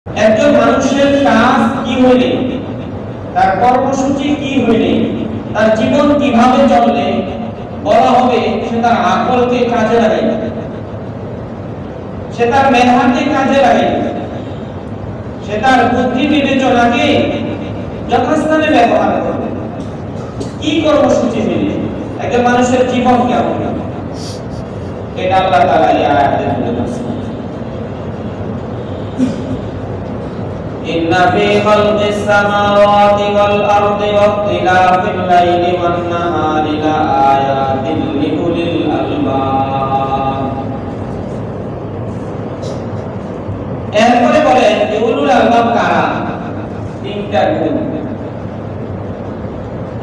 একজন মানুষের কাজ কি হইলে, তার কর্মসূচি কি হইলে, তার জীবন কিভাবে চললে বলা হবে সে তার আকলকে কাজে লাগাইবে, সে তার মেধাকে কাজে লাগাইবে, সে তার বুদ্ধি বিবেচনাকে যথাস্থানে ব্যবহার করবে। কি কর্মসূচি হইলে একজন মানুষের জীবন কেমন, এটা আল্লাহ তাআলা এই আয়াতে বলে দিয়েছেন। إن في خلق السماوات والأرض واختلاف الليل والنهار لآيات لأولي الألباب। এরপরে বলেন যে উলুল আলবাব কারা? তিনটা গুণ।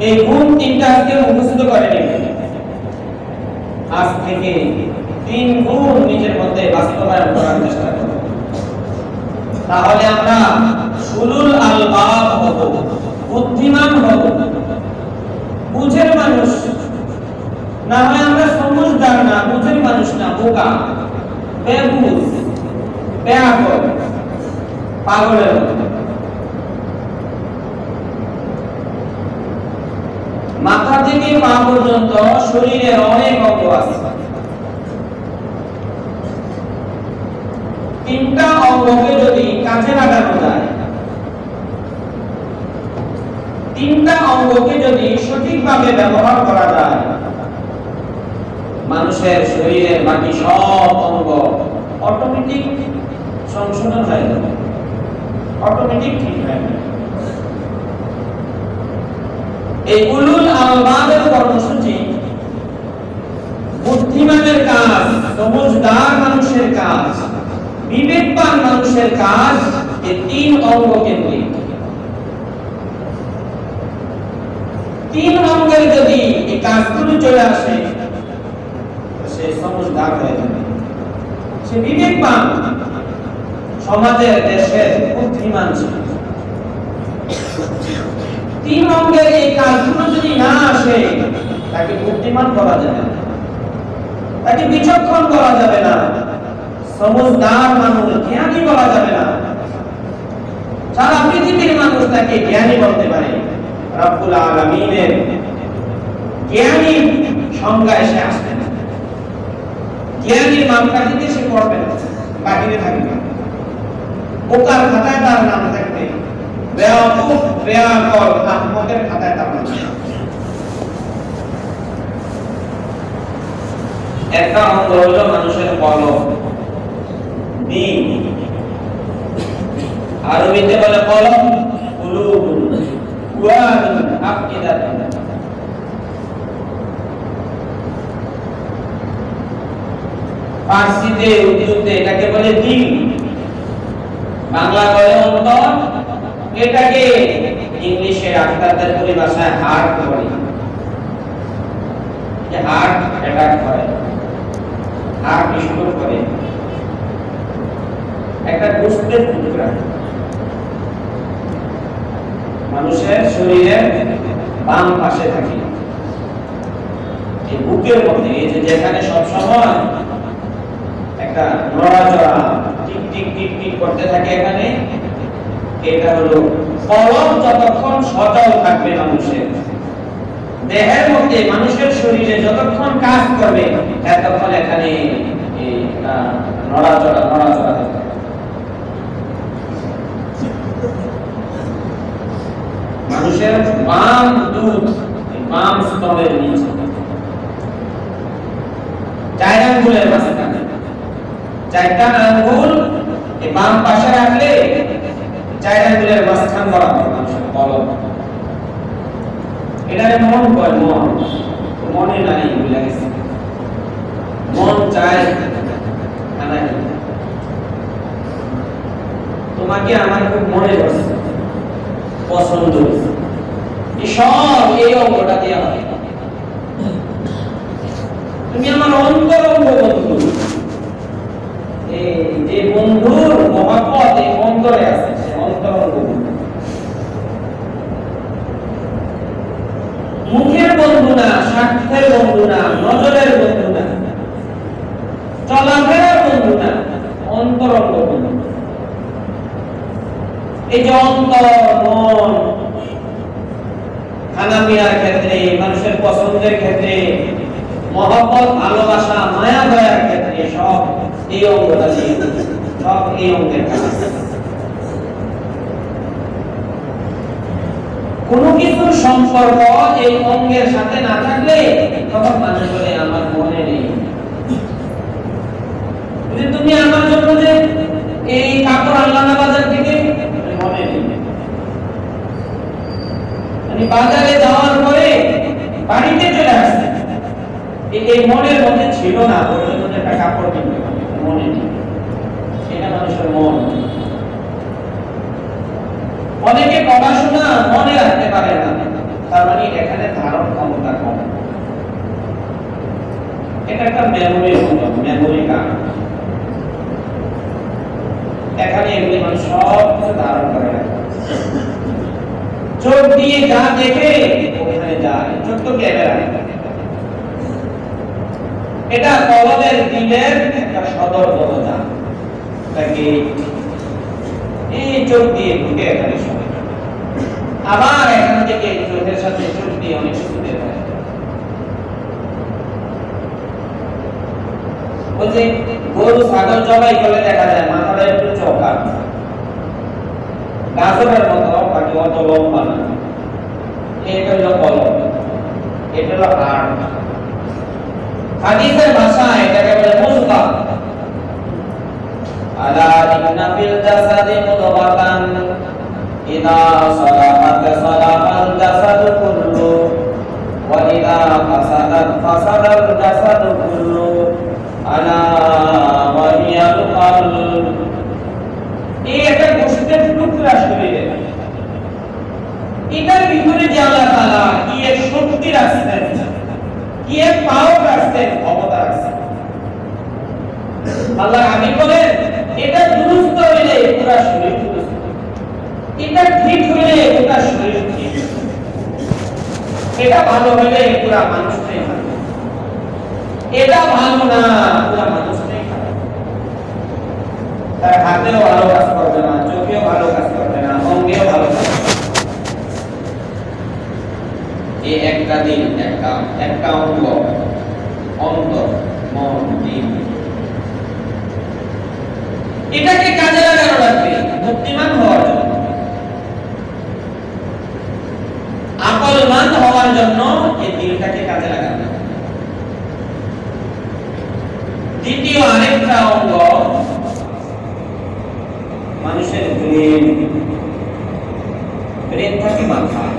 এই গুণ তিনটা আজকে মুখস্থ করে নেবেন। আজ থেকে তিন গুণ নিজের মধ্যে বাস্তবায়ন করার চেষ্টা করুন, তাহলে আমরা উলুল আলবাব হব, বুদ্ধিমান হব, বুঝের মানুষ না হয় আমরা সমঝদার না, বুঝের মানুষ না, বোকা, বেবুঝ, বেআকল, পাগলের মতো। মাথা থেকে পা পর্যন্ত শরীরের অনেক অঙ্গ আছে। তিনটা অঙ্গকে যদি কাজে লাগানো যায়, তিনটা অঙ্গকে যদি সঠিকভাবে ব্যবহার করা যায়, মানুষের শরীরের বাকি সব অঙ্গ অটোমেটিক সংশোধন হয়ে যাবে, অটোমেটিক ঠিক হয়ে যাবে। এই উলুল আলবাবের কর্মসূচি বুদ্ধিমানের কাজ, সমঝদার মানুষের কাজ, বিবেকবান মানুষের কাজ এই তিন অঙ্গ কেন্দ্রিক। তিন অঙ্গের যদি এই কাজগুলো চলে আসে, সে সমঝদার হয়ে যাবে, সে বিবেকবান, সমাজের দেশের বুদ্ধিমান ছিল। তিন অঙ্গের এই কাজগুলো যদি না আসে, তাকে বুদ্ধিমান করা যাবে না, তাকে বিচক্ষণ করা যাবে না, সমঝদার মানুষ, জ্ঞানী বলা যাবে না। সারা পৃথিবীর মানুষ তাকে জ্ঞানী বলতে পারে, রব্বুল আলামিনের জ্ঞানী সংজ্ঞায় সে আসবে না। জ্ঞানীর মাপকাঠিতে সে পড়বে না, বাহিরে থাকবে। বোকার খাতায় তার নাম থাকবে, বেয়াকুফ, বেয়াকল, আহমদের খাতায় তার নাম। একটা অঙ্গ হলো মানুষের কলম, দিন, আরবিতে বলে কলম, কুলুবুন, কুয়ানুন, আফকিদাতুন। ফার্সিতে, উর্দুতে এটাকে বলে দিল, বাংলা বলে অন্তর, এটাকে ইংলিশে ডাক্তারদের পরিভাষায় হার্ট বলে। যে হার্ট অ্যাটাক করে, হার্ট স্ট্রোক করে, একটা গোশতের টুকরা মানুষের শরীরের বাম পাশে থাকে, এই বুকের মধ্যে, এই যে যেখানে সব সময় একটা নড়াচড়া টিক টিক টিক টিক করতে থাকে, এখানে এটা হলো কলম। যতক্ষণ সচল থাকবে মানুষের দেহের মধ্যে, মানুষের শরীরে যতক্ষণ কাজ করবে, ততক্ষণ এখানে নড়াচড়া নড়াচড়া থাকে। মানুষের বাম দুধ, বাম স্তনের নিচে, চার আঙ্গুলের মাঝখানে, চারটা আঙ্গুল এই বাম পাশে রাখলে চার আঙ্গুলের মাঝখান বরাবর মানুষের কলম। এটারে মন কয়, মন, মনে নাই, ভুলে গেছে। মন চায় খানা খেতে, তোমাকে আমার খুব মনে পড়ছে, পছন্দ হয়েছে, সব এই অঙ্গটা দেওয়া হয়। তুমি আমার অন্তরঙ্গ বন্ধু, এই যে বন্ধুর মহব্বত এই অন্তরে আছে, সে অন্তরঙ্গ বন্ধু। মুখের বন্ধু না, স্বার্থের বন্ধু না, নজরের বন্ধু না, চলাফেরার বন্ধু না, অন্তরঙ্গ বন্ধু। এই যে অন্তর, মন, খানা পিনার ক্ষেত্রে, মানুষের পছন্দের ক্ষেত্রে, মহব্বত, ভালোবাসা, মায়া দয়ার ক্ষেত্রে সব এই অঙ্গটা দিয়ে, সব এই অঙ্গের কাজ। কোনো কিছুর সম্পর্ক এই অঙ্গের সাথে না থাকলে তখন মানুষ বলে আমার মনে নেই। তুমি আমার জন্য যে এই কাপড় আনলা না বাজার থেকে, মনে নেই। আমি বাজারে যাওয়ার পরে বাড়িতে চলে আসছে, এই মনের মধ্যে ছিল না ওর জন্য একটা কাপড় কিনতে হবে, মনে নেই। এটা মানুষের মন। অনেকে পড়াশোনা মনে রাখতে পারে না, তার মানে এখানে ধারণ ক্ষমতা কম। এটা একটা মেমোরির মতো, মেমোরি কার্ড। এখানে এগুলি মানুষ সব কিছু ধারণ করে রাখে। চোখ দিয়ে যা দেখে ওখানে যায়, চোখ তো ক্যামেরা। এটা কলমের দিলের একটা সদর দরজা, তাকে এই চোখ দিয়ে ঢুকে এখানে শোনে, আবার এখান থেকে চোখের সাথে চোখ দিয়ে অনেক কিছু বের হয়। ওই যে গরু ছাগল জবাই করে দেখা যায় মাথাটা একটু চওড়া, গাজরের মতো, বাকি অত লম্বা না। এটা হলো কলম, এটা হলো হাড়। হাদিসের ভাষায় এটাকে বলে মুজগা। আলা ইন্না ফিল জাসাদি মুদগাতান ইদা সালাহাত সালাহাল জাসাদু কুল্লু ওয়া ইদা ফাসাদাত ফাসাদাল জাসাদু কুল্লু আলা ওয়া হিয়াল কলব। এই একটা গোশতের টুকরা শরীরে, এটার ভিতরে যে আল্লাহ তাআলা কি এক শক্তি রাখছেন, কি এক পাওয়ার রাখছেন, ক্ষমতা রাখছেন। আল্লাহ আমি বলেন এটা দুরুস্ত হইলে পুরো শরীর দুরুস্ত, এটা ঠিক হইলে পুরো শরীর ঠিক, এটা ভালো হইলে পুরো মানুষটাই ভালো, এটা ভালো না পুরো মানুষটাই খারাপ। তার হাতেও ভালো কাজ করবে না, চোখেও ভালো কাজ করবে না, অঙ্গেও ভালো কাজ করবে না। এই একটা দিন একটা অঙ্গ, অন্তর, মন, দিন, এটাকে কাজে লাগানো লাগবে বুদ্ধিমান হওয়ার জন্য, আকলমান হওয়ার জন্য। এই দিনটাকে কাজে লাগানো লাগবে। দ্বিতীয় আরেকটা অঙ্গ মানুষের ব্রেন। ব্রেন থাকে মাথায়,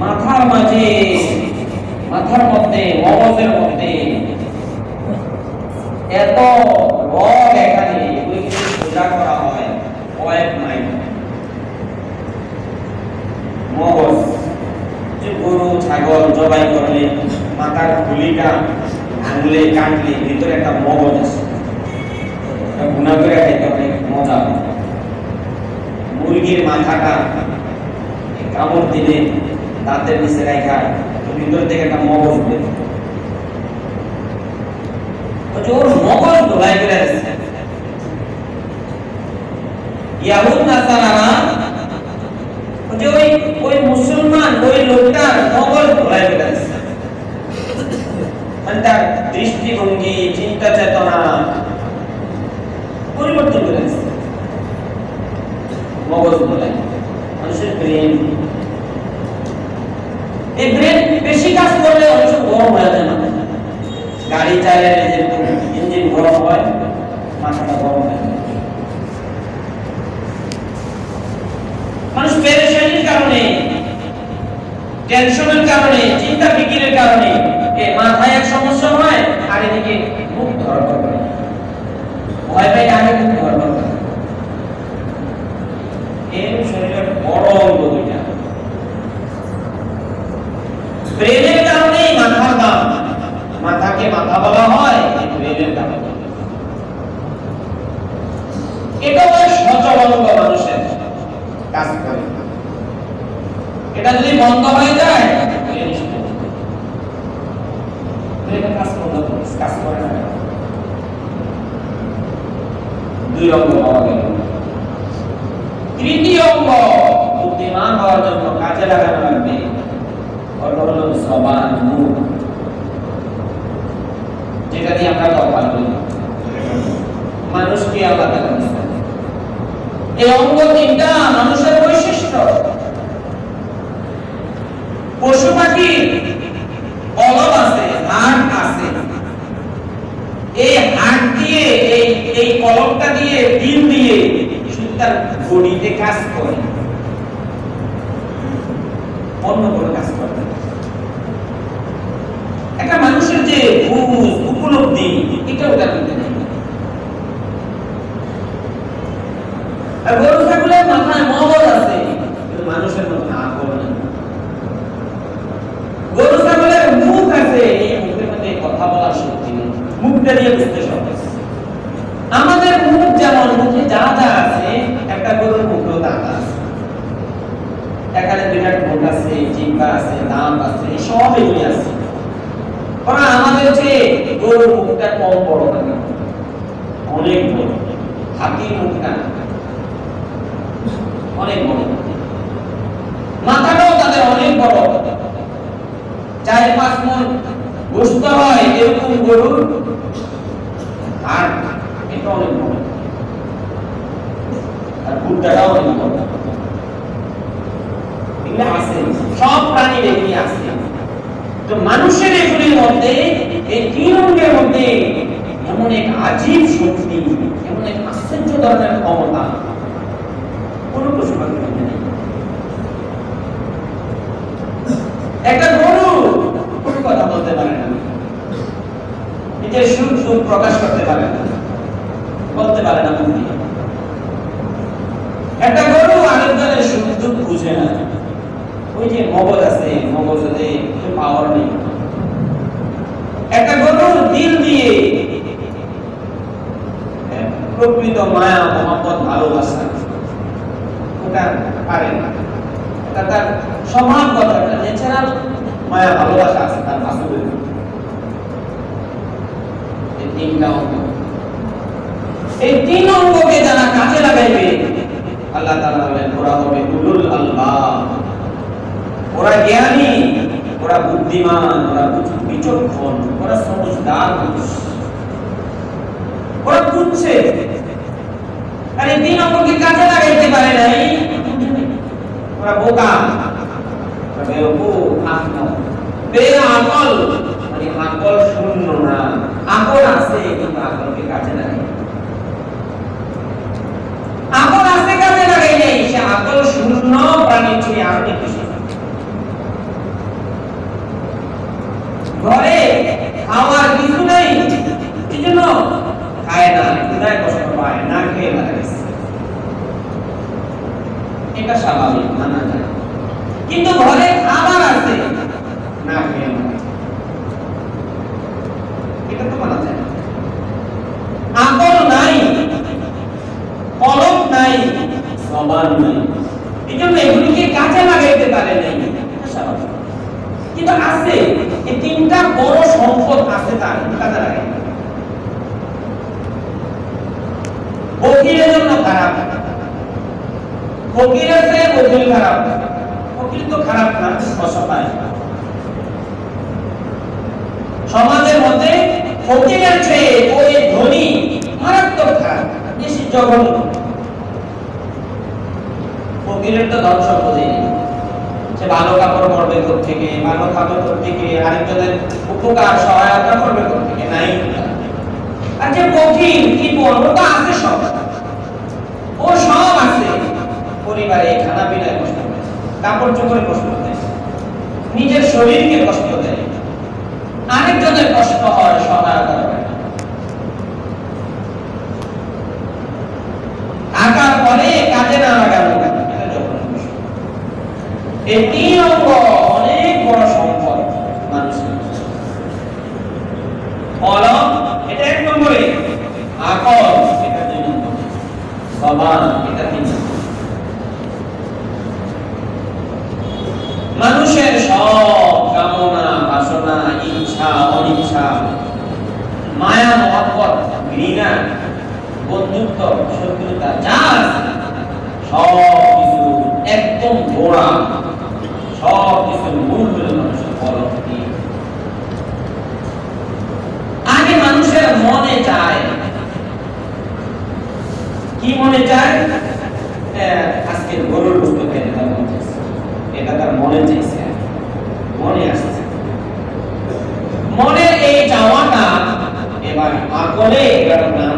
মাথার মাঝে, মাথার মধ্যে, মগজের মধ্যে এত রগ, এখানে এগুলিকে সোজা করা হয় কয়েক মাইল। মগজ, যে গরু ছাগল জবাই করলে মাথার খুলিটা ভাঙলে কাটলে ভিতরে একটা মগজ আছে, গুণা করে খাইতে অনেক মজা। মুরগির মাথাটা কামড় দিলে দাঁতের নিচে রাখা ভিতর থেকে একটা মগজ বের, ওর মগজ ধোলাই করে আসছে। ইয়াহুদ নাসারারা যে ওই মুসলমান ওই লোকটার মগজ ধোলাই করে আসছে, মানে তার দৃষ্টিভঙ্গি, চিন্তা চেতনা পরিবর্তন করে আসছে। মগজ ধোলাই, মানুষের ব্রেন। এই ব্রেন বেশি কাজ করলে অনেক গরম হয়ে যায় মাথা। গাড়ি চালালে যে ইঞ্জিন গরম হয়, মাথাটা গরম হয়ে যায়। মানুষ পেরেশানির কারণে, টেনশনের কারণে, চিন্তা ফিকিরের কারণে মাথায় এক সমস্যা হয়, আর এদিকে মুখ ধরপড় করে, ভয় পাই আগে মুখ ধরপড় করে। এর শরীরের বড় অঙ্গ দুইটা। ব্রেনের কারণেই মাথার দাম, মাথাকে মাথা বলা হয়, ব্রেনের কারণে। এটা সচল অঙ্গ মানুষের কাজ করে। এটা যদি বন্ধ হয়ে যায় কাজ করে না। দুই অঙ্গ পাওয়া গেল। তৃতীয় অঙ্গ বুদ্ধিমান হওয়ার জন্য কাজে লাগানো লাগবে, ওটা হলো জবান, মুখ, যেটা দিয়ে আমরা কথা বলি, মানুষকে আল্লাহ তাআলা দিয়েছেন। এই অঙ্গ তিনটা মানুষের বৈশিষ্ট্য। পশু পাখির কলব আছে, হাড় আছে, এই হাড় দিয়ে এই কলবটা দিয়ে দিল দিয়ে তার বডিতে কাজ করে, অন্য কোনো কাজ করে না। একটা মানুষের যে বুঝ উপলব্ধি এটা ওটা করতে নেই। আর গরু ছাগলের মাথায় মগজ আছে, কিন্তু মানুষের মধ্যে আকল নেই। গরু ছাগলের মুখ আছে, এই মুখের মধ্যে কথা বলার শক্তি নেই, মুখটা দিয়ে বুঝতে সহজ। আমাদের মুখ যেমন মুখে যা যা আছে, একটা গরুর মুখেও তা আছে। এখানে বিরাট মুখ আছে, জিহ্বা আছে, দাঁত আছে, সব এগুলি আছে। ওরা আমাদের যে গরুর মুখটা কম বড় থাকে, অনেক বড়। হাতির মুখটা অনেক বড়, মাথাটাও তাদের অনেক বড়, 4-5 মণ গোশত হয় এরকম গরুর হাড়, এটা অনেক বড়, আর বুটটাও অনেক বড়। এগুলো আছে, সব প্রাণীর এগুলি আছে। তো মানুষের এগুলির মধ্যে, এই 3 অঙ্গের মধ্যে এমন এক আজীব শক্তি, এমন এক আশ্চর্য ধরনের ক্ষমতা কোন পশু পাখির মধ্যে নেই। একটা গরু কোনো কথা বলতে পারে না, নিজের সুখ দুঃখ প্রকাশ করতে পারে না, বলতে পারে না মুখ দিয়ে। একটা গরু আরেকজনের সুখ দুঃখ বুঝে না। ওই যে মগজ আছে, মগজে পাওয়ার নেই। একটা গরু দিল দিয়ে প্রকৃত মায়া, মহব্বত, ভালোবাসা ওটা পারে না। এটা তার স্বভাবগত, একটা ন্যাচারাল মায়া ভালোবাসা আছে তার বাস্তবে। এই 3টা অঙ্গ, এই 3 অঙ্গকে যারা কাজে লাগাইবে, আল্লাহ তাআলা বলেন ওরা হবে উলুল আলবাব, ওরা জ্ঞানী, ওরা বুদ্ধিমান, ওরা বিচক্ষণ, ওরা সমঝদার মানুষ, ওরা বুঝছে। আর এই 3 অঙ্গকে কাজে লাগাইতে পারে নাই, ওরা বোকা, বেআকল, মানে আকল শূন্য না, আকল আছে কিন্তু আকলকে কাজে লাগাই, আকল আছে কাজে লাগাই নাই, সে আকল শূন্য প্রাণীর চেয়ে আরো বেশি। ঘরে খাওয়ার কিছু নেই, এই জন্য খায় না, ক্ষুধায় কষ্ট পায়, না খেয়ে মারা গেছে, এটা স্বাভাবিক, মানা যায়। কিন্তু ঘরে খাবার আছে, না খেয়ে মারা গেছে, এটা তো মানা যায়। আকল নাই, কলম নাই, জবান নাই, এই জন্য এগুলিকে কাজে লাগাইতে পারে নাই, এটা স্বাভাবিক। কিন্তু আছে, এই 3টা বড় সম্পদ আছে তার, কাজে লাগাই। ফকিরের জন্য খারাপ, ফকিরের চেয়ে বকিল খারাপ। ফকির তো খারাপ না, অসহায়। সমাজের মধ্যে ফকিরের চেয়ে ওই ধনী মারাত্মক খারাপ, বেশি জঘন্য। ফকিরের তো ধন সম্পদই নেই, সে ভালো কাপড় পরবে থেকে, ভালো খাবে থেকে, আরেকজনের উপকার সহায়তা করবে থেকে, নাই। আর যে ফকির কি বলবো, তো আছে সব, ও সব আছে, পরিবারে খানা পিনায় কষ্ট দেয়, কাপড় চোপড়ে কষ্ট দেয়, নিজের শরীরকে কষ্ট দেয়, আরেকজনের কষ্ট হয়, সহায়তা করে। টাকার পরে কাজে না লাগানো, এই 3 অঙ্গ অনেক বড় সম্পদ মানুষের। কলম, এটা 1 নম্বরে, আকল, এটা 2 নম্বরে, জবান, এটা 3 নম্বরে। মানুষের সব কামনা, বাসনা, ইচ্ছা, অনিচ্ছা, মায়া, মহব্বত, ঘৃণা, বন্ধুত্ব, শত্রুত্ব শত্রুতা যা আছে সব কিছু একদম গোড়া, সব কিছুর মূল হলো মানুষের পরবর্তী। আগে মানুষের মনে চায়, কি মনে চায়? আজকে গরুর গোশত খেতে তার মনে চাইছে, এটা তার মনে চাইছে, মনে আসছে। মনে এই চাওয়াটা এবার আকলে এবার নাম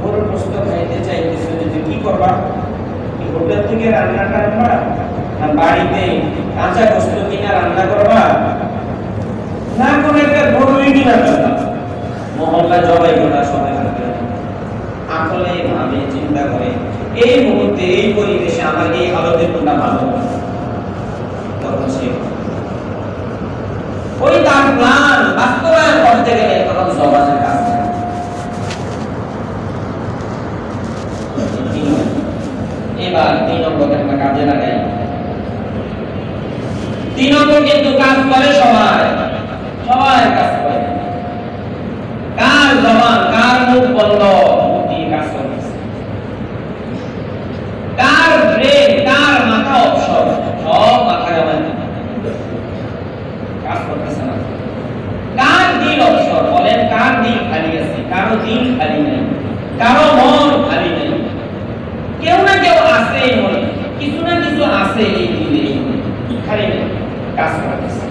গরুর গোশত খাইতে চাইতেছে, যে কি করবা? হোটেল থেকে রান্নাটা আনবা না বাড়িতে কাঁচা গোশত কিনা রান্না করবা, না কোনো একটা গরুই কিনা করবা, মহল্লা জবাই করা সবাই আকলে ভাবে চিন্তা করে এই মুহূর্তে এই পরিবেশে আমার এই হালতে কোনটা ভালো, তখন সে ওই তার প্ল্যান বাস্তবায়ন করতে গেলে তখন জবানের কাজ। এবার 3 নম্বর একটা কাজে লাগাই। 3 নম্বর কিন্তু কাজ করে সবাই, সবাই কাজ করে। কার জবান, কার মুখ বন্ধ, মুখ দিয়ে কাজ করতেছে। কার ব্রেন, কার মাথা অবসর, সব মাথায় আমার কাজ করতেছে না। কার দিল অবসর, বলেন কার দিল খালি আছে? কারো দিল খালি নেই, কারো মন খালি নেই। কেউ না কেউ আছে, কিছু না কিছু আছে এই দিলে, খালি নেই, কাজ করতেছে।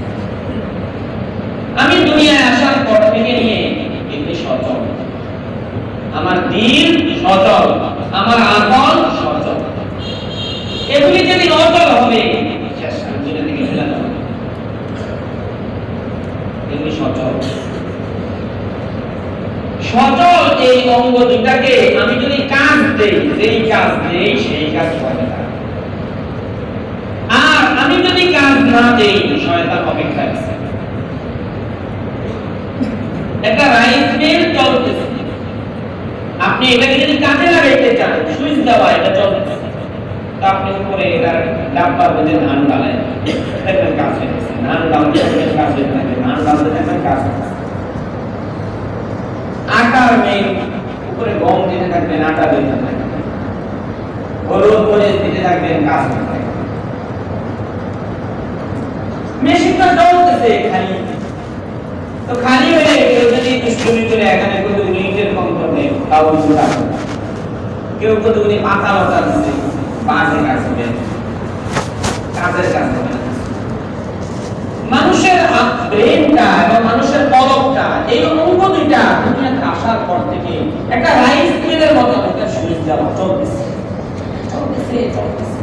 আমি দুনিয়ায় আসার পর থেকে নিয়ে এগুলি সচল, আমার দিল সচল, আমার আকল সচল। এগুলি যদি অচল হবে শেষ, আমি দুনিয়া থেকে চলে যাব। এগুলি সচল, সচল এই অঙ্গ দুটাকে আমি যদি কাজ দেই, যেই কাজ দেই সেই কাজ করবে না। আর আমি যদি কাজ না দেই, শয়তান অপেক্ষায় আছে। একটা রাইস মিল চলতেছে, আপনি এটাকে যদি কাজে লাগাইতে চান, সুইচ দেওয়া এটা চলতেছে, তো আপনি উপরে এটার ডাব্বার মধ্যে ধান ডালেন, দেখবেন কাজ হইতেছে, ধান ডালতে দেখবেন কাজ হইতে থাকে, ধান ডালতে দেখবেন কাজ হইতেছে। আটার মেঘ উপরে গম দিতে থাকবেন, আটা দিতে থাকবেন, হলুদ মরিচ দিতে থাকবেন, কাজ হইতে থাকবে। মেশিনটা চলতেছে খালি, তো খালি হয়ে কেউ যদি স্কুলে চলে এখানে কোনো ইউনিটের কম করবে তাও কিছু রাখবে, কেউ কোনো উনি পাতা লতা দিচ্ছে, বাজে কাজ হবে, কাজের কাজ হবে। মানুষের ব্রেনটা এবং মানুষের পলকটা, এই অঙ্গ দুইটা দুনিয়াতে আসার পর থেকে একটা রাইস মিলের মতো একটা সুইচ দেওয়া চলতেছে, চলতেছে, চলতেছে।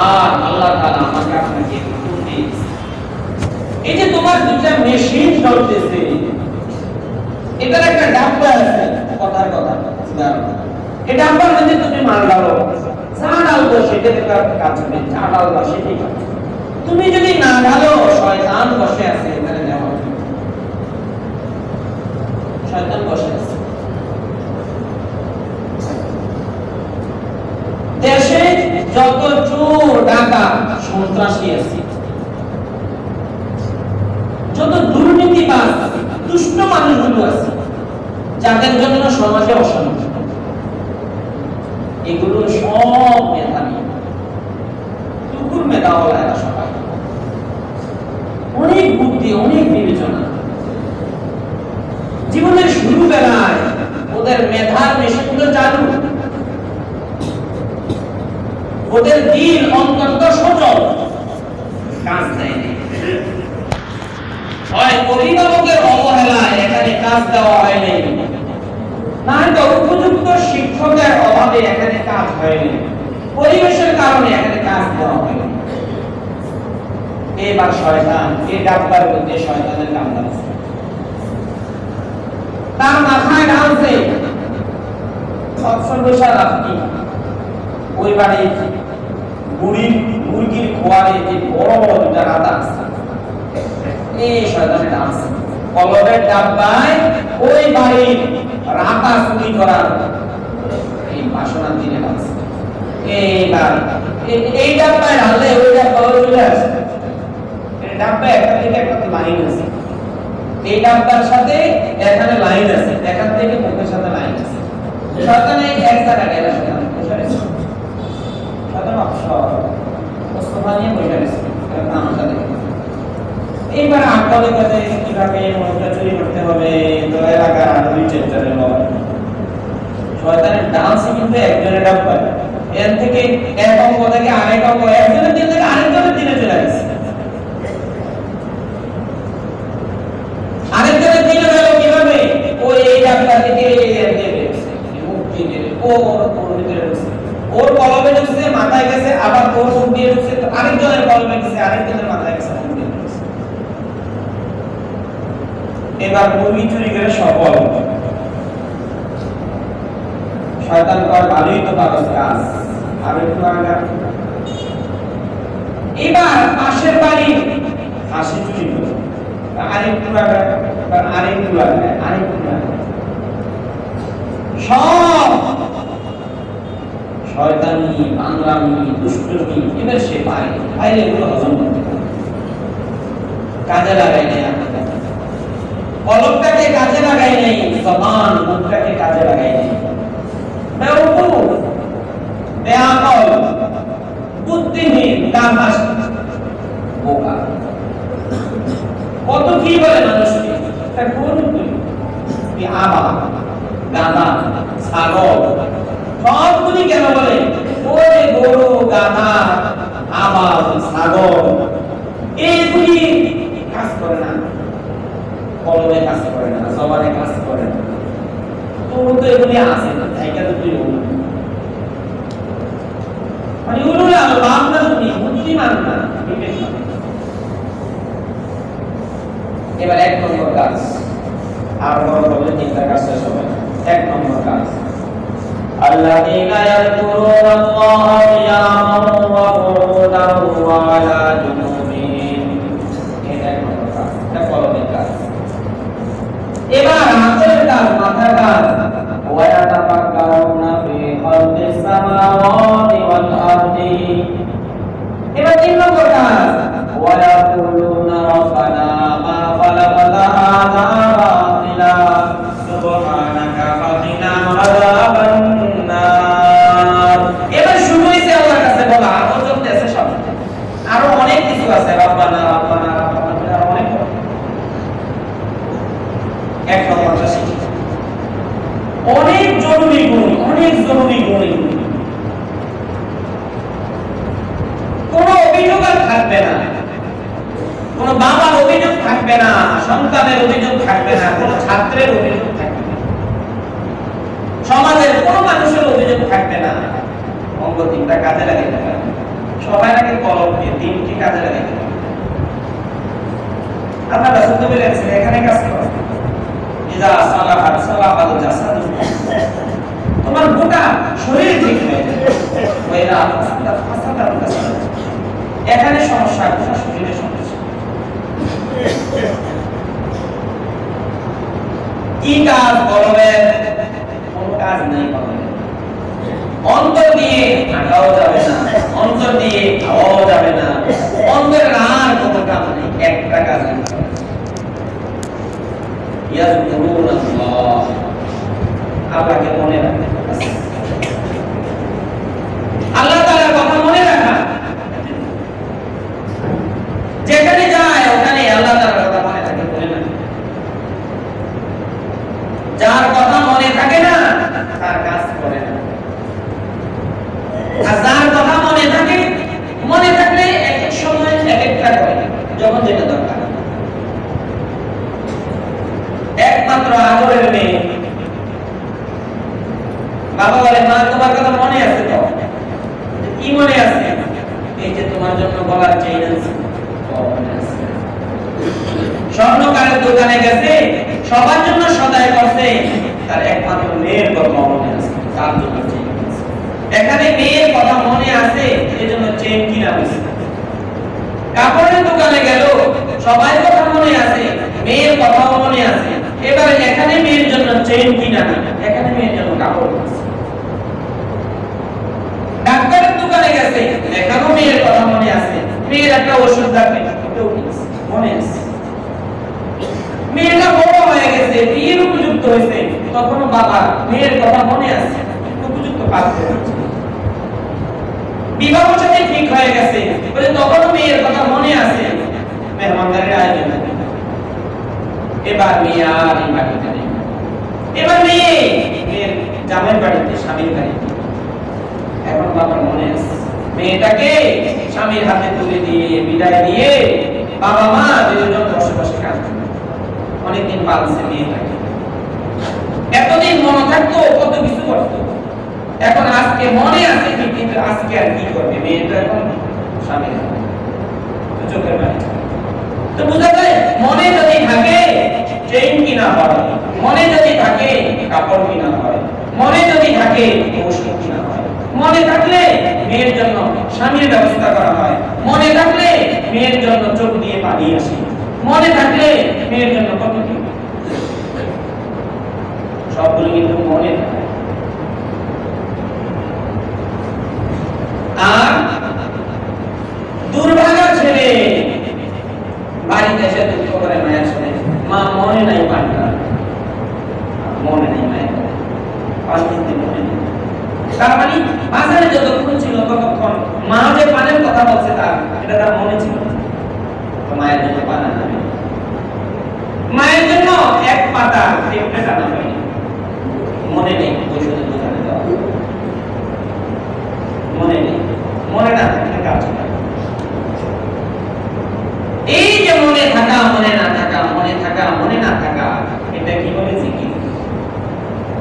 আর আল্লাহ তাআলা আমাকে আপনাকে হুকুম দিয়েছে, এই যে তোমার দুইটা মেশিন চলতেছে, এটার একটা ডাব্বা আছে, কথার কথা, এই ডাব্বার মধ্যে তুমি মাল ডালো, যা ডালবো সেটাতে কাজ হবে, যা ডালবা সেটাই কাজ। তুমি যদি না ঢালো, শয়তান বসে আছে এখানে, দেওয়া শয়তান বসে আছে। দেশে যত চোর ডাকাত সন্ত্রাসী আছে, যত দুর্নীতিবাজ দুষ্ট মানুষগুলো আছে, যাদের জন্য সমাজে অশান্তি, এগুলো সব মেধাবী, টুকুর মেধাওয়ালা এরা সবাই, অনেক বুদ্ধি, অনেক বিবেচনা। জীবনের শুরু বেলায় ওদের মেধার মেশিনগুলো চালু, ওদের দিল অন্তত সচল, কাজ দেয়নি। হয় অভিভাবকের অবহেলায় এখানে কাজ দেওয়া হয়নি, না হয়তো উপযুক্ত শিক্ষকের অভাবে এখানে কাজ হয়নি, পরিবেশের কারণে এখানে কাজ দেওয়া হয়নি। এবার শয়তান এই ডাব্বার মধ্যে শয়তানের কামড় আছে, তার মাথায় ঢালছে সবসময় আপনি ওই বাড়ির মুরগির খোয়ারে যে বড় বড় দুটা রাতা আছে, এই শয়তানের আছে কলমের ডাব্বায় ওই বাড়ির রাতা চুরি করার এই বাসনা দিনে আছে। এইবার এই ডাব্বায় ঢাললে ওই ডাব্বা চলে আসে, ডাব্বা একটা থেকে একটা লাইন আছে, এই ডাব্বার সাথে এখানে লাইন আছে, এখান থেকে মুখের সাথে লাইন আছে। শয়তান এই এক জায়গায় গেল, শয়তান বসে আছে, শয়তান অবসর মুস্তাফা নিয়ে বসে আছে তামাশা দেখে। এইবার আগ্রহে কাছে কিভাবে মনটা চুরি করতে হবে, তো এলাকার আরবি চেষ্টারে লয়। শয়তানের ডান্সে কিন্তু একজনের ডাব্বার এর থেকে এক অঙ্গ থেকে আরেক অঙ্গ, একজনের দিন থেকে আরেকজনের দিনে চলে গেছে। আরেকজনের দিনে গেল কিভাবে, ওই এই ডাক্তার থেকে মুক্তি দিলে ওর ভিতরে ঢুকছে, ওর কলমে ঢুকছে, মাথায় গেছে, আবার ওর মুখ দিয়ে ঢুকছে, আরেকজনের কলমে গেছে, আরেকজনের মাথায় গেছে, মুখ দিয়ে ঢুকছে। এবার মুরগি চুরি করে সফল। শয়তান কর ভালোই তো পারস কাজ, আর একটু আগা। এবার পাশের বাড়ি হাসি চুরি করে আরেকটু আগা, আরেকটু আগা, আরেকটু আগা। সব শয়তানি, বাংলামি, দুষ্টমি এবার সে পারে, বাইরে এগুলো হজম করতে পারে। কাজে লাগাই নেই, কলমটাকে কাজে লাগাই নেই, জবান মুখটাকে কাজে লাগাই নেই। বেওকুফ, বেআকল, বুদ্ধিহীন, গাধাস, বোকা। কত কি বলে মানুষকে, তা কোন কি আবা, গাধা, ছাগল, সবগুলি কেন বলে? ওই গরু, গাধা, আবা, ছাগল এইগুলি কাজ করে না, কলমে কাজ করে না, জবানে কাজ করে না। তবু তো এগুলি আছে না, জায়গা তো তুই মানে উলুল আলবাব না, তুমি বুদ্ধিমান না, বিবেকমান। এবার এক নম্বর কাজ, আর বড় বলে তিনটা কাজ শেষ হবে। এক নম্বর কাজ, আল্লাযীনা ইয়াযকুরুনাল্লাহা কিয়ামান ওয়া qu'ুদান ওয়া আলা জুনুবিহিম। এটা এক নম্বর কাজ, এটা কলমের কাজ। এবার হাতের কাজ, মাথার কাজ, ওয়া ইয়াতাফাক্কারুনা ফি খালকিস সামাওয়াতি ওয়াল আরদি। এবার তিন নম্বর কাজ, ওয়া ইয়াকুলুনা রাব্বানা মা খালাকতা হাযা বাতিলা সুবহানাকা ফাকিনা আযাবান নার। এবার শুরু হইছে আল্লাহর কাছে বলা, আরো চলতেছে সব, আরো অনেক কিছু আছে, রাব্বানা রাব্বানা রাব্বানা, আরো অনেক। এক নম্বরটা শিখি, অনেক জরুরি গুণ, অনেক জরুরি গুণ। কোনো অভিযোগ আর থাকবে না, কোনো বাবার অভিযোগ থাকবে না, সন্তানের অভিযোগ থাকবে না, কোনো ছাত্রের অভিযোগ থাকবে না, সমাজের কোনো মানুষের অভিযোগ থাকবে না। অঙ্গ তিনটা কাজে লাগাইতে পারে, সবাই আগে কলম দিয়ে তিনটি কাজে লাগাইতে পারে। আপনারা শুনতে পেরেছেন, এখানে কাজ করে ইজা সালাহাত সালাহাল জাসাদু, তোমার গোটা শরীর ঠিক হয়ে যাবে। ওয়াইরা ফাসাদাল জাসাদ, এখানে সমস্যা, গোটা শরীরের সমস্যা। কি কাজ কলমের? কোন কাজ নেই কলমের। অন্তর দিয়ে হাঁটাও যাবে না, অন্তর দিয়ে খাওয়াও যাবে না, অন্তরের আর কোনো কাজ নেই, একটা কাজ নেই। ইয়াযকুরুনাল্লাহ, আল্লাহকে মনে রাখে, আল্লাহ তাআলার কথা মনে রাখা। যেখানে যায় ওখানে আল্লাহ তাআলার কথা মনে থাকে, বলে না। যার কথা মনে থাকে না তার কাজ করে না, আর যার কথা মনে থাকে, মনে থাকলে এক এক সময় এক একটা করে, যখন যেটা দরকার। একমাত্র আদরের মেয়ে, বাবা বলে, মা তোমার কথা মনে আছে তো? কি মনে আছে? এই যে তোমার জন্য গলার চেইন আছে, স্বর্ণকারের দোকানে গেছে, সবার জন্য সদাই করছে, তার একমাত্র মেয়ের কথা মনে আছে, তার জন্য চেইন আছে। এখানে মেয়ের কথা মনে আছে, এজন্য চেইন কিনা হয়েছে। কাপড়ের দোকানে গেল, সবাই কথা মনে আছে, মেয়ের কথাও মনে আছে। এবারে এখানে মেয়ের জন্য চেইন কিনা, এখানে মেয়ের জন্য কাপড় আছে। ডাক্তারের দোকানে গেছে, এখানেও মেয়ের কথা মনে আছে, মেয়ের একটা ওষুধ লাগবে, ওটাও মনে আছে। মেয়েটা মেয়েটা বড় হয়ে গেছে, বিয়ের উপযুক্ত হয়েছে, তখনও বাবা মেয়ের কথা মনে আছে, উপযুক্ত পাত্র বিবাহ সাথে ঠিক হয়ে গেছে, বলে তখনও মেয়ের কথা মনে আছে, মেহমানদারির আয়োজন। এবার মেয়ে আর এই বাড়িতে নেই, এবার মেয়ের জামাইয়ের বাড়িতে, স্বামীর বাড়িতে। এখন বাবার মনে আছে, মেয়েটাকে স্বামীর হাতে তুলে দিয়ে বিদায় দিয়ে বাবা মা দুজন বসে বসে কাঁদছে। অনেকদিন পালছে মেয়েটাকে, এতদিন মনে থাকতো, কত কিছু করতো, এখন আজকে মনে আছে ঠিক, কিন্তু আজকে আর কি করবে, মেয়েটা এখন স্বামীর হাতে, চোখের পানি। তো বুঝা যায়, মনে যদি থাকে চেইন কিনা হয়, মনে যদি থাকে কাপড় কিনা হয়, মনে যদি থাকে ওষুধ কিনা হয়, মনে থাকলে মেয়ের জন্য স্বামীর ব্যবস্থা করা হয়, মনে থাকলে মেয়ের জন্য চোখ দিয়ে পানি আসে, মনে থাকলে মেয়ের জন্য কত কি, সবগুলো কিন্তু মনে থাকে। আর দুর্ভাগা ছেলে বাড়িতে এসে দুঃখ করে মায়ের সাথে, মা মনে নাই পানটা, মনে নেই মায়ের পান কিনতে মনে নেই। তার মানে বাজারে যতক্ষণ ছিল ততক্ষণ মা যে পানের কথা বলছে তার এটা তার মনে ছিল, মায়ের জন্য পান আনবে, মায়ের জন্য এক পাতা পেঁপে টানা হয়নি, মনে নেই ঔষধের দোকানে দেওয়া, মনে নেই, মনে না থাকলে কাজ হয়। এই যে মনে থাকা, মনে না থাকা, মনে থাকা, মনে না থাকা, এটা কি বলে জিকির,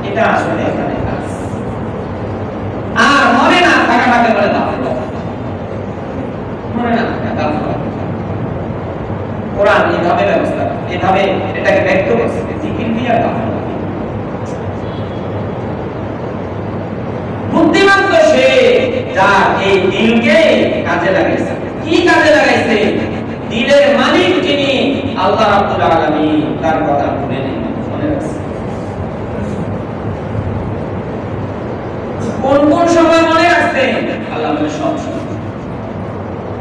এটা আসলে এখানে কাজ। আর মনে না থাকাটাকে বলে গাফলত, মনে না থাকা গাফলত। কোরআন এইভাবে ব্যবস্থা, এইভাবে এটাকে ব্যক্ত করছে, জিকির দিয়ে গাফলত। বুদ্ধিমান তো সে যার এই দিলকে কাজে লাগাইছে। কি কাজে লাগাইছে? দিলের মালিক যিনি আল্লাহ রাব্বুল আলামিন, তার কথা মনে নেই, মনে রাখছে। কোন কোন সময় মনে রাখছে? আল্লাহ বলে সব সময়,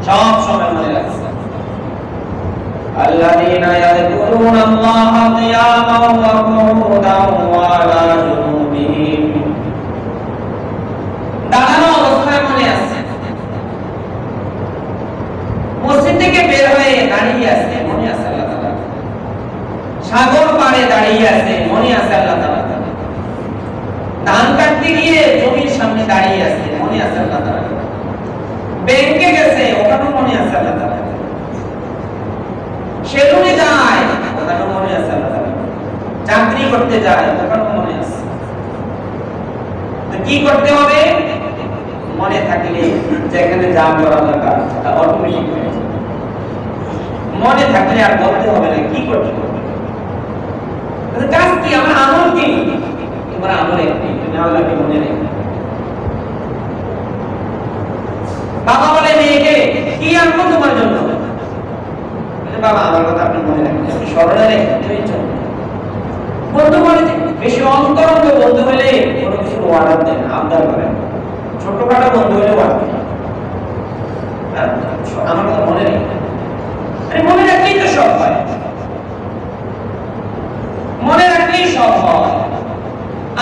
সব সময় মনে রাখছে। আল্লাযীনা ইয়াযকুরুনাল্লাহা কিয়ামান ওয়া qu'ুদান ওয়া আলা জুনুবিহিম, দাঁড়ানো অবস্থায় মনে আছে, মসজিদ থেকে বের হয়ে দাঁড়িয়ে আছে, মনে আছে আল্লাহ তাআলা, সাগর পাড়ে দাঁড়িয়ে আছে, মনে আছে আল্লাহ তাআলা, ধান কাটতে গিয়ে জমির সামনে দাঁড়িয়ে আছে, মনে আছে আল্লাহ তাআলা, ব্যাংকে গেছে, ওখানেও মনে আছে আল্লাহ তাআলা, সেলুনে যায়, ওখানেও মনে আছে আল্লাহ তাআলা, চাকরি করতে যায়, ওখানেও মনে আছে। তো কি করতে হবে? মনে থাকলে যেখানে যা করা দরকার সেটা অটোমেটিক হয়ে যাবে। মনে থাকলে আর বলতে হবে না কি করতে হবে, কাজ কি, আমার আমল কি, তোমার আমল একটি, তুমি আল্লাহকে মনে রেখো। বাবা বলে মেয়েকে, কি আনবো তোমার জন্য? বাবা আমার কথা আপনি মনে রাখবেন, আপনি স্মরণে রেখে। বন্ধু বলে বেশি অন্তরঙ্গ বন্ধু হলে কোনো কিছু অর্ডার দেন, আবদার করেন, ছোটখাটো বন্ধু হলে অর্ডার, আমার কথা মনে নেই, আরে মনে রাখলেই তো সব হয়, মনে রাখলেই সব হয়।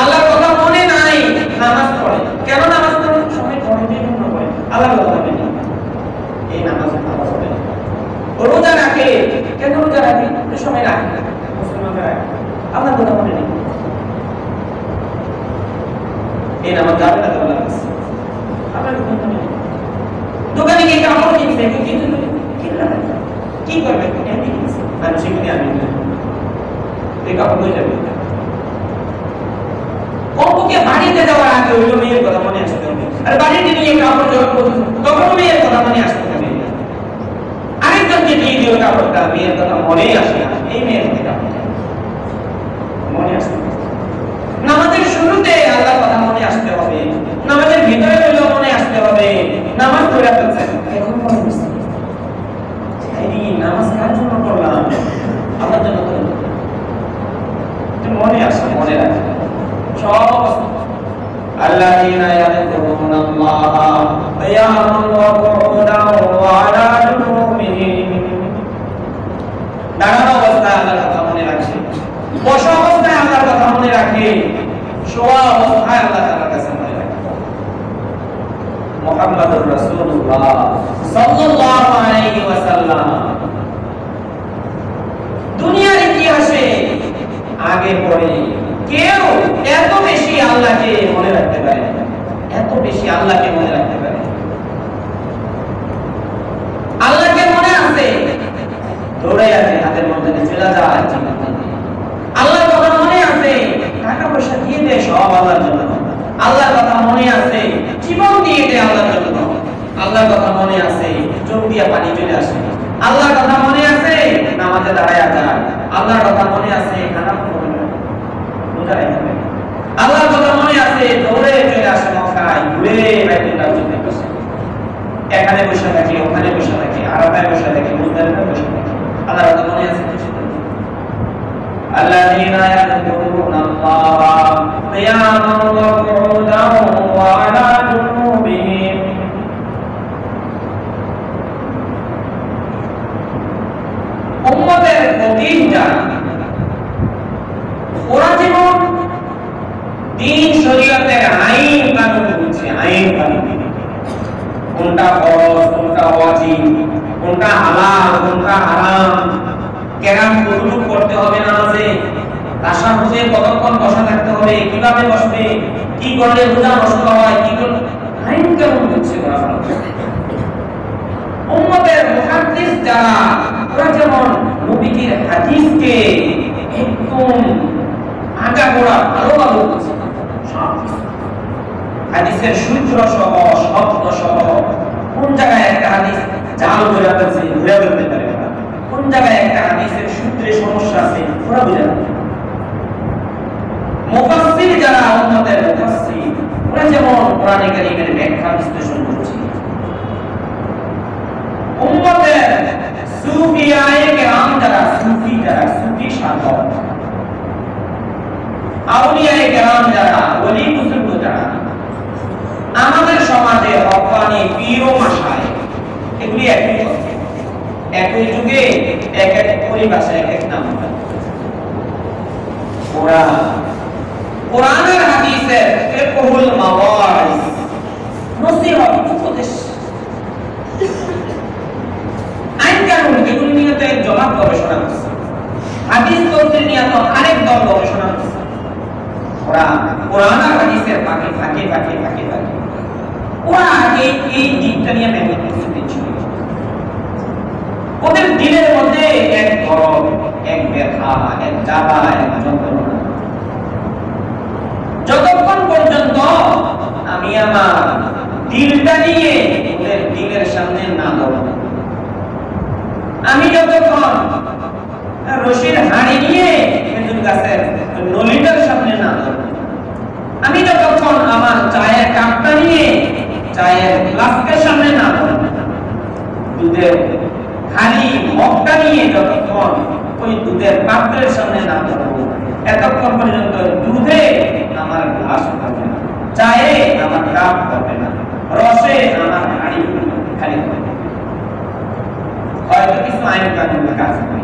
আল্লাহর কথা মনে নাই, নামাজ পড়ে, কেন নামাজ পড়ে? সময় পড়ে দিয়ে মনে পড়ে, আল্লাহর কথা মনে নেই, এই নামাজ পড়ে। রোজা রাখে, কেন রোজা রাখে? সময় রাখে, মুসলমানরা রাখে, আল্লাহর কথা মনে নেই, এই নামাজ যাবে না, আল্লাহর কাছে আল্লাহর কথা মনে নেই। দোকানে গিয়ে কাপড় কিনছে, কি করবে? এমনি কিনছে, আমি সেখানে আমি এই কাপড় হয়ে যাবে। কমপক্ষে বাড়িতে যাওয়ার আগে ওই মেয়ের কথা মনে আসতে হবে, আর বাড়িতে নিয়ে কাপড় যখন তখন মেয়ের কথা মনে আসতে হবে। আরেকজনকে দিয়ে দিও কাপড়টা, মেয়ের কথা মনেই আসে না, এই মেয়ের কথা মনে আসতে হবে। নামাজের শুরুতে আল্লাহর কথা মনে আসতে হবে, নামাজের ভিতরে হইলেও মনে আসতে হবে। নামাজ পড়ে ফেলছে, এখন মনে হচ্ছে এই নামাজ কার জন্য করলাম? আমার জন্য তো মনে আসে, মনে রাখে সব। আল্লাযীনা ইয়াযকুরুনাল্লাহা কিয়ামান ওয়া qu'ুদান ওয়া আলা জুনুবিহিম, দাঁড়ানো অবস্থায় আল্লাহর কথা মনে রাখে, শোয়া অবস্থায় আল্লাহ তাআলার কাছে মনে রাখবো। মুহাম্মদুর রাসূলুল্লাহ সাল্লাল্লাহু আলাইহি ওয়াসাল্লাম দুনিয়ার ইতিহাসে আগে পরে কেউ এত বেশি আল্লাহকে মনে রাখতে পারে, এত বেশি আল্লাহকে মনে রাখতে পারে। আল্লাহকে মনে আছে, দৌড়ে আছে, হাতের মধ্যে চলে যায়। আল্লাহর কথা মনে আছে, টাকা পয়সা দিয়ে দেয় সব আল্লাহর জন্য। আল্লাহর কথা মনে আছে, জীবন দিয়ে দেয় আল্লাহর জন্য। আল্লাহর কথা মনে আছে, চোখ দিয়ে পানি চলে আসে। আল্লাহর কথা মনে আছে, নামাজে দাঁড়ায় যায়। আল্লাহর কথা মনে আছে, খারাপ করে না, বোঝা রাখবে। আল্লাহর কথা মনে আছে, দৌড়ে চলে আসে মক্কায়, ঘুরে বাইতুল্লাহ চলে বসে। এখানে বসে থাকি, ওখানে বসে থাকি, আরাফায় বসে থাকি, মুজদালিফায় বসে থাকি। আল্লাহর কথা মনে আছে। الذين يذكرون الله قياما وقعودا وعلى جنوبهم উম্মতের ফকিহ যারা, ওরা যেমন দ্বীন শরীয়তের আইন কানুন বুঝছে, আইন কানুন, কোনটা ফরজ, কোনটা ওয়াজিব, কোনটা হালাল, কোনটা হারাম, কেরাম কতটুকু করতে হবে নামাজে, তাশাহুদে কতক্ষণ বসা থাকতে হবে, কিভাবে বসবে, কি করলে রোজা নষ্ট হয়, কি করলে আইন কেমন বুঝছে ওরা। উম্মতের মুহাদ্দিস যারা, ওরা যেমন নবীজির হাদিসকে একদম আগাগোড়া ভালোভাবে বুঝছে, সব হাদিসের সূত্র সহ, শব্দ সহ, কোন জায়গায় একটা হাদিস জাল ধরে আছে ঘুরে বলতে পারে, কোন জায়গায় একটা হাদিসের সূত্রে সমস্যা আছে ওরা বুঝে না। মুফাসসির যারা, উম্মতের মুফাসসির, ওরা যেমন কোরআনে কারীমের ব্যাখ্যা বিশ্লেষণ করছে। উম্মতের সুফিয়ায়ে কেরাম যারা, সুফি সাধক, আউলিয়ায়ে কেরাম যারা, ওলি বুজুর্গ যারা, আমাদের সমাজে রব্বানি পীর ও মাশায়েখ, এগুলি একই কথা, একই যুগে এক এক পরিভাষায় এক এক নাম। ওরা কোরআনের হাদিসের ফিকহুল মাওয়াইজ, নসিহত, উপদেশ, আইন কানুন, এগুলি নিয়ে তো এক জমাত গবেষণা করছে। হাদিস তফসির নিয়ে তো আরেক দল গবেষণা করছে। ওরা কোরআন আর হাদিসের ফাঁকে ফাঁকে ফাঁকে ফাঁকে ফাঁকে ওরা আগে এই দিকটা নিয়ে মেহনত করছে। ওদের দিলের মধ্যে এক গরম, এক ব্যথা, এক জ্বালা, এক যন্ত্রণা। যতক্ষণ পর্যন্ত আমি আমার দিলটা নিয়ে ওদের দিলের সামনে না দাঁড়াবো, আমি যতক্ষণ রশির হাড়ি নিয়ে খেজুর গাছের নলিটার সামনে না দাঁড়াবো, আমি যতক্ষণ আমার চায়ের কাপটা নিয়ে চায়ের গ্লাসের সামনে না দাঁড়াবো, দুধের হাড়ি মগটা নিয়ে যতক্ষণ ওই দুধের পাত্রের সামনে না দাঁড়াবো, এতক্ষণ পর্যন্ত দুধে আমার গ্লাস হবে না, চায়ে আমার কাপ হবে না, রসে আমার হাড়ি খালি হবে না। হয়তো কিছু আইন কানুনের কাজ হবে,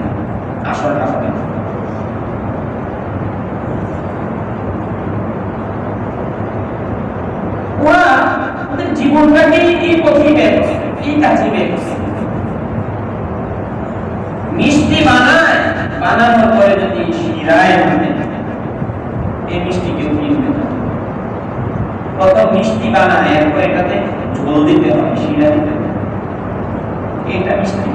আসলটা হবে না। ওরা ওদের জীবনটাকে এই পথেই বের করছে, এই কাজে বের করছে। মিষ্টি বানায়, বানানোর পরে যদি শিরায় ভাঙে, এই মিষ্টি কেউ কিনবে না। প্রথম মিষ্টি বানায়, এরপর এটাতে ঝোল দিতে হয়, শিরা দিতে হয়, এটা মিষ্টি।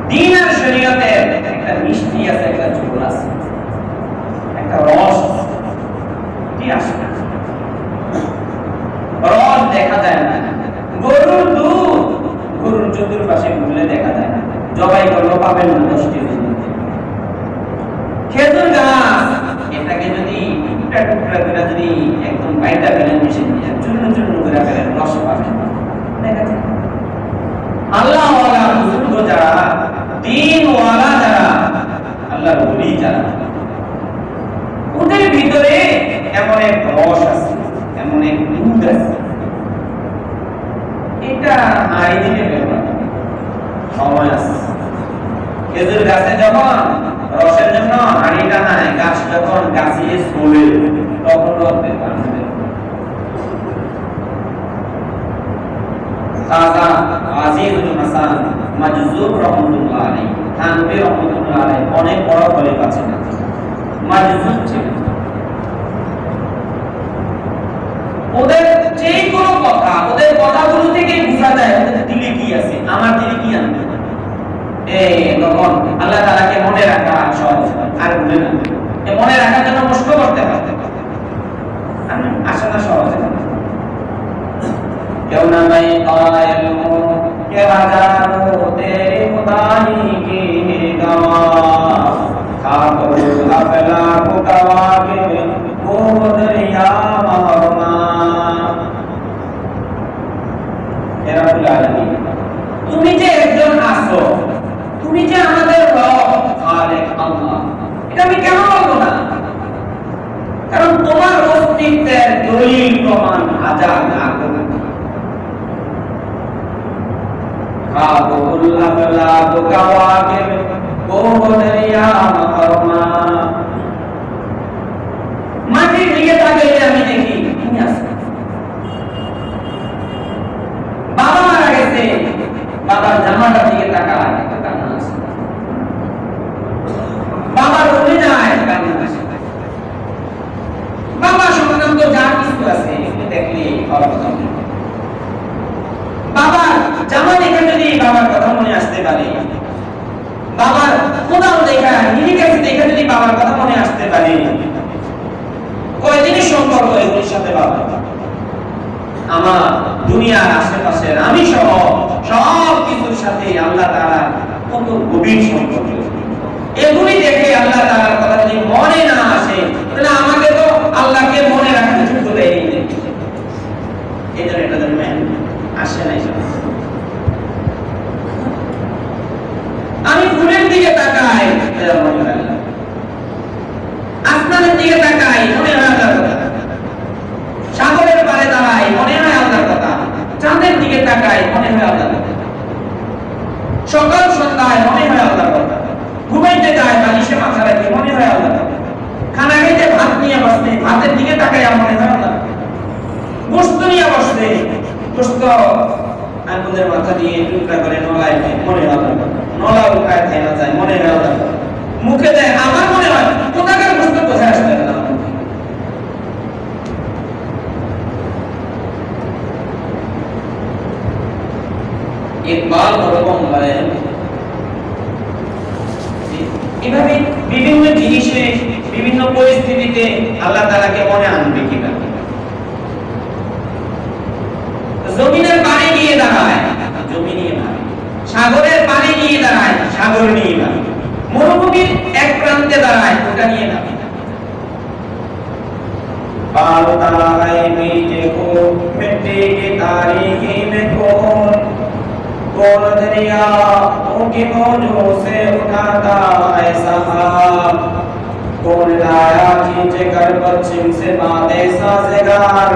দ্বীন আর শরীয়তের একটা মিষ্টি আছে, একটা ঝোল আছে, একটা রস আছে। রস দেখা যায় না, গরুর দুধ গরুর চতুর্পাশে ঘুরলে দেখা যায় না, জবাই করলো পাবেন না 10 কেজি। খেজুর গাছ, এটাকে যদি টুকরা টুকরা করে যদি একদম বাইটা ফেলেন, মিশে দিয়ে চূর্ণ চূর্ণ করে ফেলেন, রস পাবেন দেখা যায়। আল্লাহ ওয়ালা বুজুর্গ যারা, দ্বীন ওয়ালা যারা, আল্লাহর ওলি যারা, ওদের ভিতরে এমন এক রস আছে, এমন এক দুধ আছে, এটা আই দিলে বের হবে, সময় আছে। খেজুর গাছে যখন রসের জন্য হাড়ি টানায়, গাছ যখন গাছিয়ে ঝোলে তখন রস বের করে। খাজা আজিজুল হাসান মাজজুব রহমাতুল্লাহ আলাইহি, থানভী রহমাতুল্লাহ আলাইহি অনেক বড় খলিফা ছিলেন, মাজজুব ছিলেন। ওদের যে কোনো কথা, ওদের কথাগুলো থেকে বোঝা যায় ওদের দিলে কি আছে, আমার দিলে কি আছে। তখন আল্লাহ তাআলাকে মনে রাখা সহজ, আর ভুলে না। মনে রাখার জন্য কষ্ট করতে হবে, আসলে সহজ। क्यों न मैं कायल हूँ कि हजारों तेरी खुदाई की गवाह, खाकुल अफलाक कवाकिब वो दरिया महरमा। हे रब्बुल आलामीन, তুমি যে একজন আছো, তুমি যে আমাদের রব খালেক আল্লাহ, এটা আমি কেন বলবো না? কারণ তোমার অস্তিত্বের দলিল প্রমাণ হাজার লাখ। খাকুল আফলাক কওয়াকিব वो दरिया महरमा। মাটির দিকে তাকাইলে আমি দেখি তুমি আছো। বাবা মারা গেছে, বাবার জামাটার দিকে তাকায় কান্না আসে। বাবা রুমে যায়, কান্না আসে। বাবা সংক্রান্ত যা কিছু আছে এগুলো দেখলে বাবার কথা মনে হয়। বাবার জামা দেখে যদি বাবার কথা মনে আসতে পারে, বাবার কোদাল দেখা, হিরিকাছি দেখে যদি বাবার কথা মনে আসতে পারে, কয়দিনের সম্পর্ক এগুলির সাথে বাবা। আমার দুনিয়ার আশেপাশের আমি সহ সব কিছুর সাথে আল্লাহ তাআলা কত গভীর সম্পর্ক। এগুলি দেখে আল্লাহ তাআলার কথা যদি মনে না আসে, তাহলে আমাকে তো আল্লাহকে মনে রাখার যোগ্যতাই নেই। এই জন্য এটা জানবেন আসে নাই। আমি ফুলের দিকে তাকাই, আসমানের দিকে তাকাই, মনে হয় আল্লাহর কথা। সাগরের পাড়ে দাঁড়াই, মনে হয় আল্লাহর কথা। চাঁদের দিকে তাকাই, মনে হয় আল্লাহর কথা। সকাল সন্ধ্যায় মনে হয় আল্লাহর কথা। ঘুমাইতে যায়, বালিশে মাথা রাখি, মনে হয় আল্লাহর কথা। খানা খাইতে ভাত নিয়ে বসতে, ভাতের দিকে তাকাই, মনে হয় আল্লাহর কথা। গোশত নিয়ে বসতে, গোশত আঙ্গুলের মাথা দিয়ে টুকরা করে নলায়, মনে হয় আল্লাহর কথা। নলা উঠায় থাইনা যায়, মনে হয় আল্লাহর কথা। মুখে দেয়, আমার মনে হয় কোথাকার গোশত কোথায় আসবে না। ইকবাল ওরকম বলেন, এভাবে বিভিন্ন জিনিসে বিভিন্ন পরিস্থিতিতে আল্লাহ তাআলাকে মনে আনবে কিভাবে। জমিনের পানি নিয়ে দাঁড়ায়, জমি নিয়ে ভাবে। সাগরের পানি নিয়ে দাঁড়ায়, সাগর নিয়ে ভাবে। মরুভূমির এক প্রান্তে দাঁড়ায়, ওটা নিয়ে ভাবে। पालता है बीज को मिट्टी की तारीकी में कौन दरिया की मौजों से उठाता है सहाब, कौन लाया खींच कर पश्चिम से बादे साज़ेगार,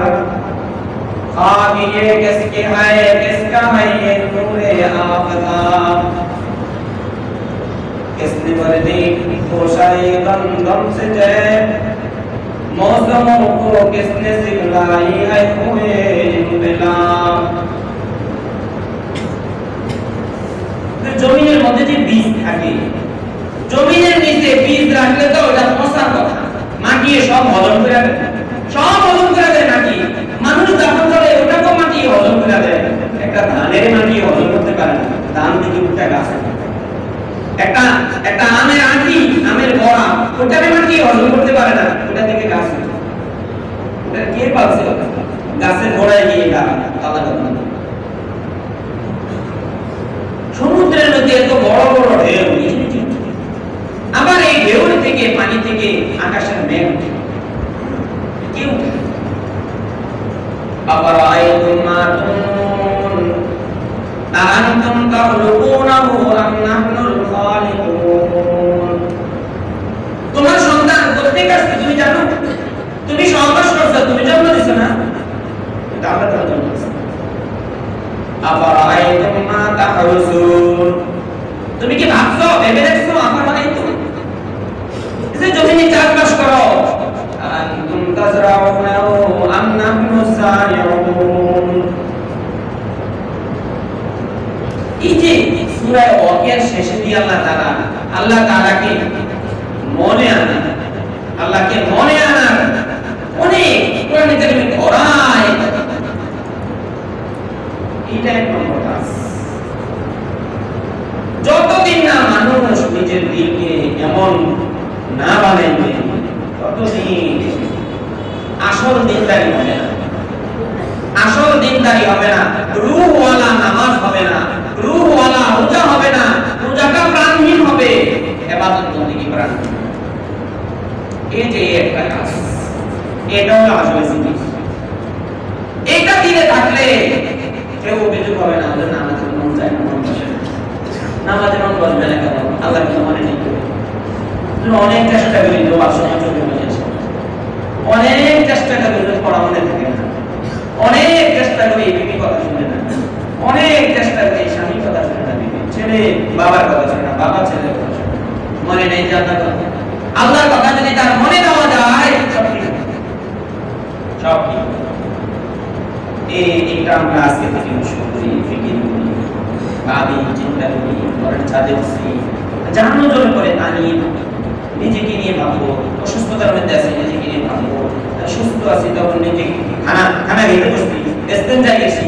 खाक ये किसकी है, किसका है ये नूरे आफ़ताब, किसने वर्दी पोशाए गम से जय, मौसमों को किसने सिखलाई है हुए इंक़िलाब। জমিনের মধ্যে যে বীজ থাকে, জমিনের নিচে বীজ রাখলে তো ওটা পচার কথা, মাটি সব হজম করে দেয়, সব হজম করে দেয় মাটি। মানুষ যখন চলে ওটাকে মাটি হজম করে দেয়। একটা ধানের মাটি হজম করতে পারে না, ধান থেকে উঠে গাছ। একটা আমের আঁটি, আমের বড়া, ওটাকে মাটি হজম করতে পারে না, ওটা থেকে গাছ। ওটা কে পালছে? গাছের গোড়ায় গিয়ে তালা কথা। সমুদ্রের মধ্যে এত বড় বড় ঢেউ, আবার এই ঢেউ থেকে, পানি থেকে আকাশের মেঘ কেউ আবার আইতুম মা তুমনুন আনতুম তাখলুকুনাহু আম নাহনুল খালিকুন। তোমার সন্তান কোত্থেকে আসছে তুমি জানো? তুমি সহবাস করছো, তুমি জন্ম দিছো না? এটা আল্লাহ তাআলা জন্ম দিয়েছে। আফারাআইতুম মা তাহরুসুন, তুমি কি ভাবছো, ভেবে দেখছো? আফারাআইতুম, যে জমিনে চাষবাস করো, আনতুম তাজরাউনাহু আম নাহনু যারিউন। এই যে সূরা ওয়াকিয়ার শেষে দিয়ে আল্লাহ তাআলাকে মনে আনা, আল্লাহকে মনে আনার অনেক কোরআনে কারিমে ধরায়। এটা এক নম্বর কাজ। যতদিন না মানুষ নিজের দিলকে এমন না বানাইবে, ততদিন আসল দিনদারি হবে না। আসল দিনদারি হবে না, রূহওয়ালা নামাজ হবে না, রূহওয়ালা রোজা হবে না, রোজাটা প্রাণহীন হবে, ইবাদত বন্দেগী প্রাণহীন। এই যে একটা কাজ, এটা হলো আসল জিনিস। এটা দিলে থাকলে কেউ অভিযোগ হবে না যে নামাজের মন চায় না, মন বসে না। নামাজের মন বসবে না কেন? আল্লাহ কিন্তু মনে নেই। অনেক চেষ্টা করি তো আসলে চোখে মনে আসে, অনেক চেষ্টা করি পড়া মনে থাকে না, অনেক চেষ্টা করি বিবি কথা শুনে না, অনেক চেষ্টা করি স্বামী কথা শুনে না, বিবি ছেলে বাবার কথা শুনে না, বাবা ছেলের কথা শুনে না। মনে নেই যে আল্লাহর কথা যদি তার মনে নেওয়া যায় সব ঠিক, সব ঠিক। এইটা আমরা আজকে থেকে শুরু করি, ফিকির করি, ভাবি, চিন্তা করি, ঘরের ছাদে বসি, জানানোর জন্য করে তা নিয়ে নিজেকে নিয়ে ভাববো। অসুস্থতার মধ্যে আছি, নিজেকে নিয়ে ভাববো। সুস্থ আছি তখন নিজে খানা খেতে বসছি, ইস্তেঞ্জা গেছি,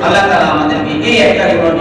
আল্লাহ তাআলা আমাদেরকে এই একটা গুণ